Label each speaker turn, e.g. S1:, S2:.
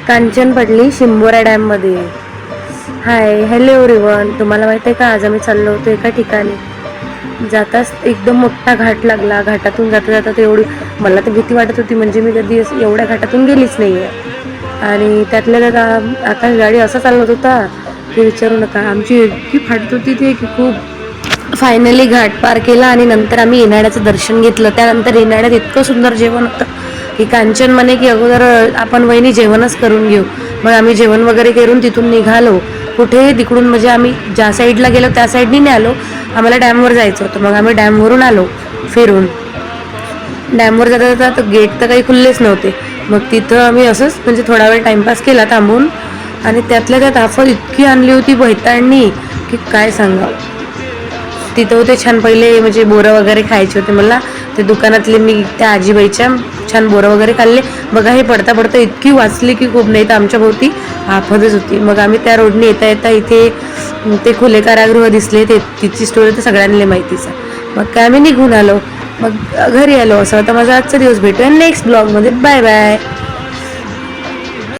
S1: कांचन पडली Shimbora डॅममध्ये. Hi hello everyone. तुम्हाला माहिती आहे का, आज आम्ही चाललो होतो एका ठिकाणी. जाताच एकदम मोठा घाट लागला. घाटातून जाता जाता तर एवढी मला तर भीती वाटत होती, म्हणजे मी कधी एवढ्या घाटातून गेलीच नाही आहे. आणि त्यातल्या त्यात आकाश गाडी असा चालवत होता की विचारू नका. आमची इतकी फाटत होती ते की खूप. फायनली घाट पार केला आणि नंतर आम्ही येणाऱ्याचं दर्शन घेतलं. त्यानंतर येणाऱ्यात इतकं सुंदर जेवण होतं की कांचन म्हणे की अगोदर आपण वहिनी जेवणच करून घेऊ. मग आम्ही जेवण वगैरे करून तिथून निघालो. कुठे तिकडून म्हणजे आम्ही ज्या साईडला गेलो त्या साईडनी नाही आलो, आम्हाला डॅमवर जायचं होतं. मग आम्ही डॅमवरून आलो फिरून. डॅमवर जाता जाता गेट तर काही खुल्लेच नव्हते. मग तिथं आम्ही असंच म्हणजे थोडा वेळ टाईमपास केला थांबून. आणि त्यातल्या त्यात आफत इतकी आणली होती भैताळणी की काय सांगावं. तिथं होते छान पहिले म्हणजे बोरं वगैरे खायचे होते मला. ते दुकानातले मी त्या आजीबाईच्या छान बोरं वगैरे खाल्ले. बघा हे पडता पडता इतकी वाचली की खूप, नाही तर आमच्या भोवती आफतच होती. मग आम्ही त्या रोडने येता येता इथे ते खुले कारागृह दिसले. ते तिची स्टोरी तर सगळ्यांना माहितीच आहे. मग काय आम्ही निघून आलो. मग घरी आलो. असं आता माझा आजचा दिवस. भेटूया नेक्स्ट ब्लॉगमध्ये. Bye bye.